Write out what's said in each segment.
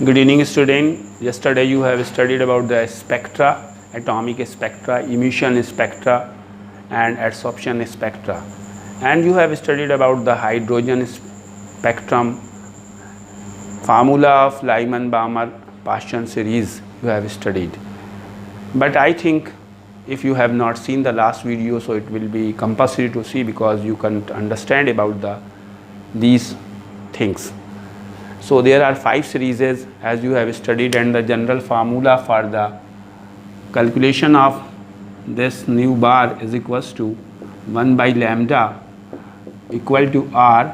Good evening, student. Yesterday you have studied about the spectra, atomic spectra, emission spectra, and absorption spectra, and you have studied about the hydrogen spectrum, formula of Lyman-Balmer-Paschen series. You have studied, but I think if you have not seen the last video, so it will be compulsory to see because you can't understand about these things. So there are 5 series as you have studied, and the general formula for the calculation of this nu bar is equals to 1 by lambda equal to r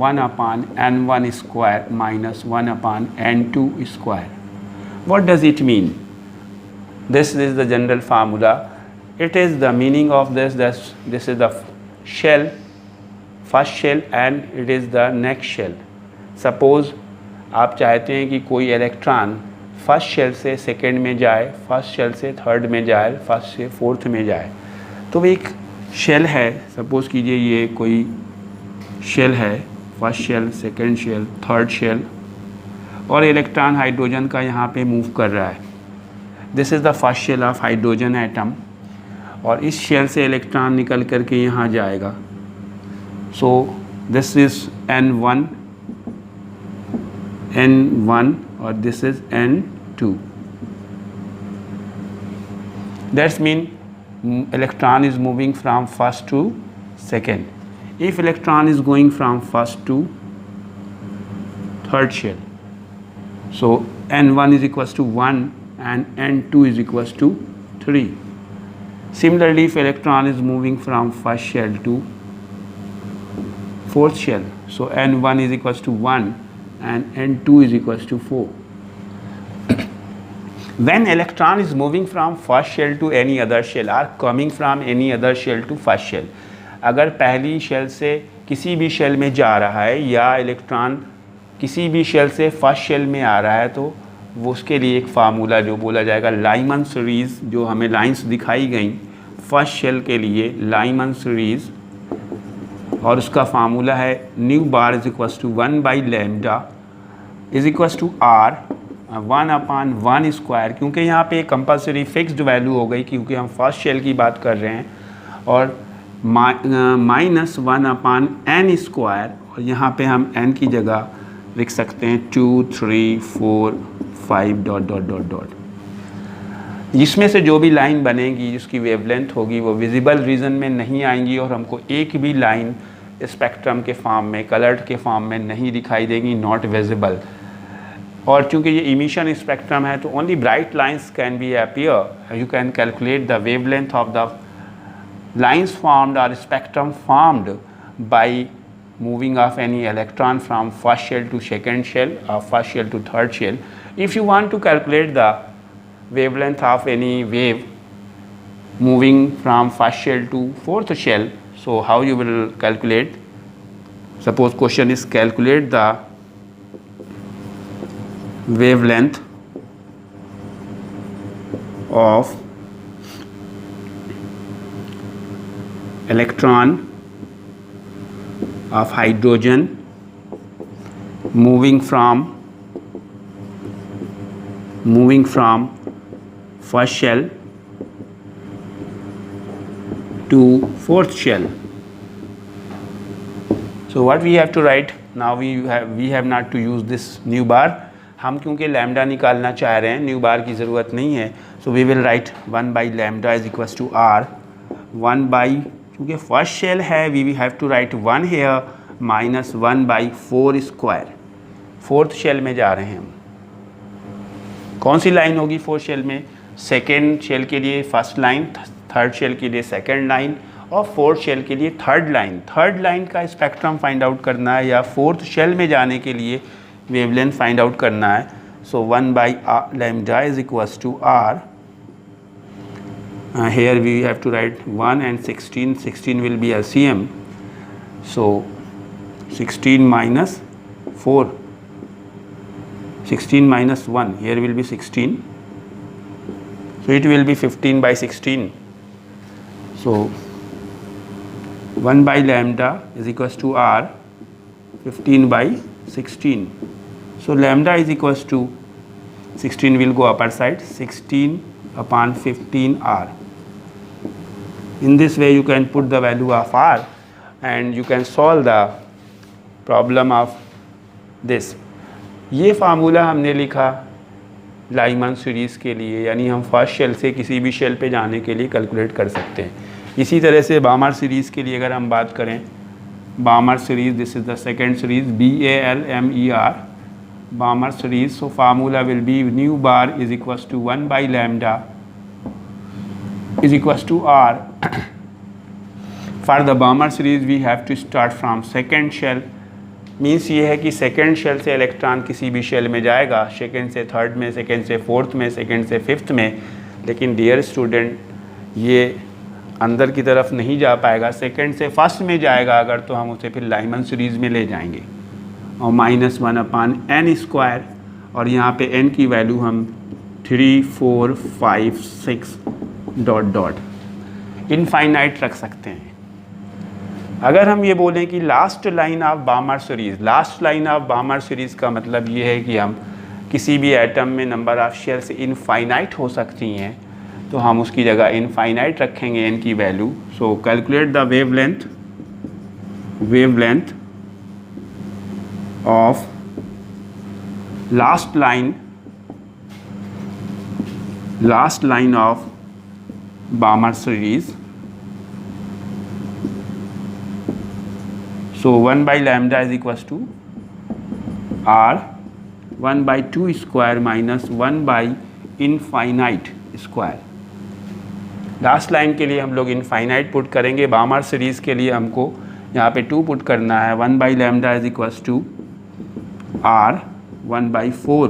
1 upon n1 square minus 1 upon n2 square. What does it mean? This is the general formula. It is the meaning of this is the shell, first shell, and it is the next shell. Suppose आप चाहते हैं कि कोई electron first shell से second में जाए, first shell से third में जाए, फर्स्ट से फोर्थ में जाए, तो एक शेल है, सपोज़ कीजिए ये कोई शेल है, first shell, second shell, third shell, और इलेक्ट्रॉन हाइड्रोजन का यहाँ पे मूव कर रहा है. This is the first shell of hydrogen atom, और इस शेल से इलेक्ट्रॉन निकल कर के यहाँ जाएगा. So this is N1 or this is N2. That's mean electron is moving from first to second. If electron is going from first to third shell, so N1 is equals to 1 and N2 is equals to 3. Similarly, if electron is moving from first shell to fourth shell, so N1 is equals to 1 and N2 is equals to 4. When electron is moving from first shell to any other shell or coming from any other shell to first shell, अगर पहली shell से किसी भी shell में जा रहा है या इलेक्ट्रॉन किसी भी शेल से फर्स्ट शेल में आ रहा है, तो वो उसके लिए एक फार्मूला जो बोला जाएगा लाइमन सीरीज़, जो हमें लाइंस दिखाई गई फर्स्ट शेल के लिए लाइमन सीरीज़, और उसका फार्मूला है nu bar is equals to 1 by lambda is equals to r 1 upon 1 square, क्योंकि यहाँ पे कंपलसरी फिक्स्ड वैल्यू हो गई क्योंकि हम फर्स्ट शेल की बात कर रहे हैं, और माइनस 1 अपान n स्क्वायर, और यहाँ पे हम n की जगह लिख सकते हैं 2, 3, 4, 5 डॉट डॉट डॉट डॉट. जिसमें से जो भी लाइन बनेगी जिसकी वेवलेंथ होगी वो विजिबल रीजन में नहीं आएंगी और हमको एक भी लाइन स्पेक्ट्रम के फॉर्म में, कलर्ड के फॉर्म में नहीं दिखाई देगी, नॉट विजिबल. और चूंकि ये इमिशन स्पेक्ट्रम है तो only bright lines can be appear. You can calculate the wavelength of the lines formed और spectrum formed by moving of any electron from first shell to second shell or first shell to third shell. If you want to calculate the wavelength of any wave moving from first shell to fourth shell, so how you will calculate? Suppose question is calculate the wavelength of electron of hydrogen moving from first shell to fourth shell. So what we have to write now, we have not to use this nu bar. हम क्योंकि lambda निकालना चाह रहे हैं, new बार की ज़रूरत नहीं है. So we will write 1 by lambda is equals to r 1 by, क्योंकि फर्स्ट शेल है we have to write 1 here minus 1 by 4 square. Fourth shell में जा रहे हैं हम. कौन सी लाइन होगी फोर्थ शेल में? सेकेंड शेल के लिए फर्स्ट लाइन, थर्ड शेल के लिए सेकेंड लाइन, और फोर्थ शेल के लिए थर्ड लाइन. थर्ड लाइन का स्पेक्ट्रम फाइंड आउट करना है या फोर्थ शेल में जाने के लिए वेवलेंथ फाइंड आउट करना है. So 1 by lambda is equals to r. Here we have to write 1 and 16. 16 will be LCM. So 16 minus 4. 16 minus 1. Here will be 16. So it will be 15 by 16. So 1 by lambda is equals to r 15 by 16. So lambda is equals to 16 will go upper side, 16 upon 15 r. In this way you can put the value of r and you can solve the problem of this. ये formula हमने लिखा Lyman series के लिए, यानी हम first shell से किसी भी शेल पे जाने के लिए कैलकुलेट कर सकते हैं. इसी तरह से बामर सीरीज़ के लिए अगर हम बात करें, Balmer series, this is the second series, BALMER Balmer series. So formula will be nu bar is equals to 1 by lambda is equals to r. For the Balmer series we have to start from second shell. Means ये है कि second shell से electron किसी भी shell में जाएगा, second से third में, सेकेंड से फोर्थ में, सेकेंड से फिफ्थ में. लेकिन डियर स्टूडेंट ये अंदर की तरफ नहीं जा पाएगा, सेकेंड से फर्स्ट में जाएगा अगर, तो हम उसे फिर लाइमन सीरीज़ में ले जाएंगे. और -1 अपान n स्क्वायर, और यहाँ पे n की वैल्यू हम 3, 4, 5, 6 डॉट डॉट इनफाइनाइट रख सकते हैं. अगर हम ये बोलें कि last line of बामर series, last line of बामर series का मतलब ये है कि हम किसी भी एटम में नंबर ऑफ शेल्स इनफाइनाइट हो सकती हैं, तो हम उसकी जगह इनफाइनाइट रखेंगे n की value. So calculate the wavelength of last line of Balmer series. So 1 by lambda is equals to r 1 by 2 square minus 1 by infinite square. Last line के लिए हम लोग इनफाइनाइट पुट करेंगे, बामर सीरीज़ के लिए हमको यहाँ पे 2 पुट करना है. 1 by lambda is equals to r 1 by 4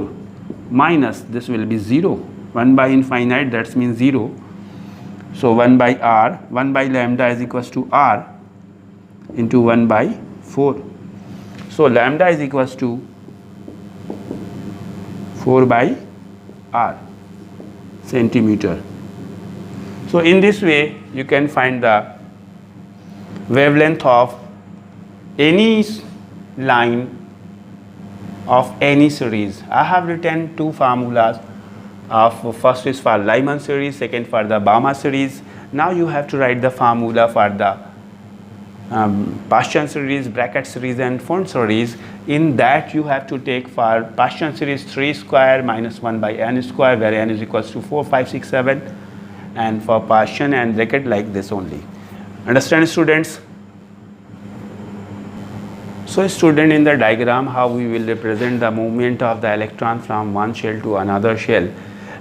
minus this will be 0. 1 by infinite, that means 0. So 1 by r, 1 by lambda is equals to r into 1 by 4. So lambda is equals to 4 by r centimeter. So in this way you can find the wavelength of any line of any series. I have written 2 formulas. First is for Lyman series, second for the Balmer series. Now you have to write the formula for the Paschen series, bracket series and Font series. In that you have to take for Paschen series 3 square minus 1 by n square, where n is equals to 4, 5, 6, 7, and for Paschen and bracket like this only. Understand, students? So student, in the diagram how we will represent the movement of the electron from one shell to another shell,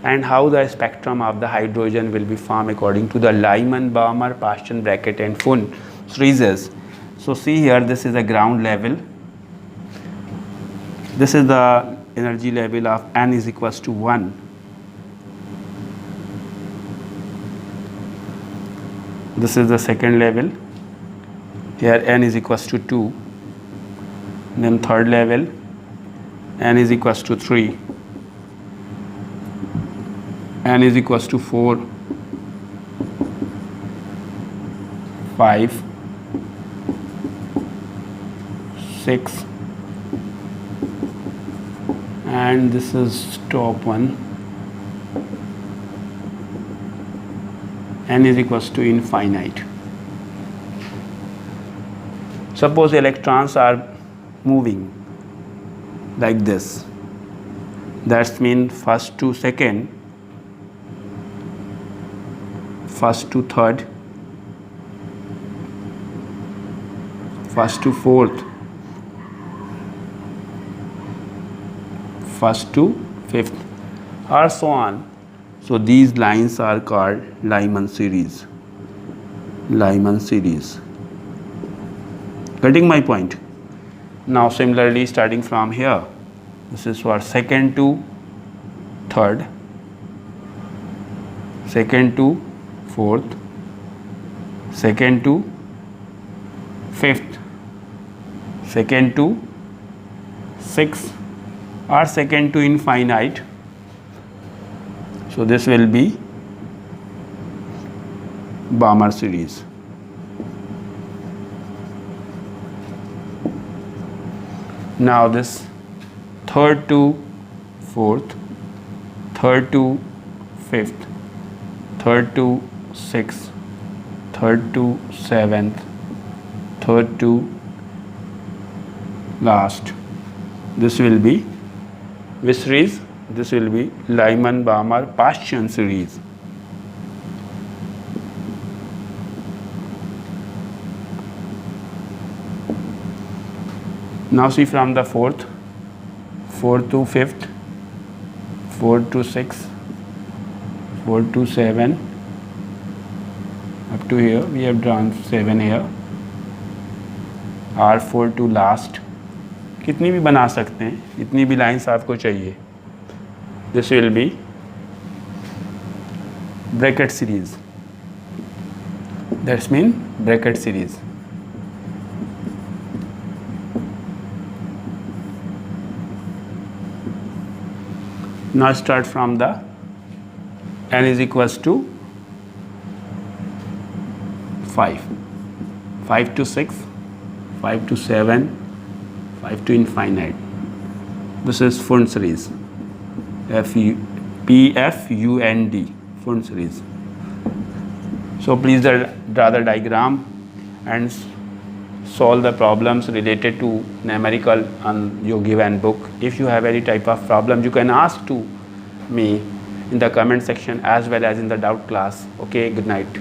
and how the spectrum of the hydrogen will be formed according to the Lyman, Balmer, Paschen, bracket and Font series. So see here, this is the ground level. This is the energy level of n is equals to 1. This is the second level. Here n is equals to 2. Then third level, n is equals to 3. N is equals to 4, 5, 6, and this is top one. N is equals to infinite. Suppose electrons are moving like this. That means first to second, first to third, first to fourth, first to fifth, or so on. So these lines are called Lyman series. Lyman series. Getting my point? Now similarly, starting from here, this is for second to third, second to fourth, second to fifth, second to sixth, or second to infinite. So this will be Balmer series. Now this third to fourth, third to fifth, third to sixth, third to seventh, third to last. This will be which series? This will be Lyman-Balmer-Paschen series. Now see from the fourth to fifth, fourth to sixth, fourth to seven, up to here we have drawn 7 here. R4 to last. कितनी भी बना सकते हैं, इतनी भी lines आपको चाहिए. This will be bracket series. That's mean bracket series. Now start from the n is equals to 5, 5 to 6, 5 to 7, 5 to infinite. This is Fund series. PFUND, Fund series. So please draw the diagram and solve the problems related to numerical on your given book. If you have any type of problem, you can ask to me in the comment section as well as in the doubt class. Okay, good night.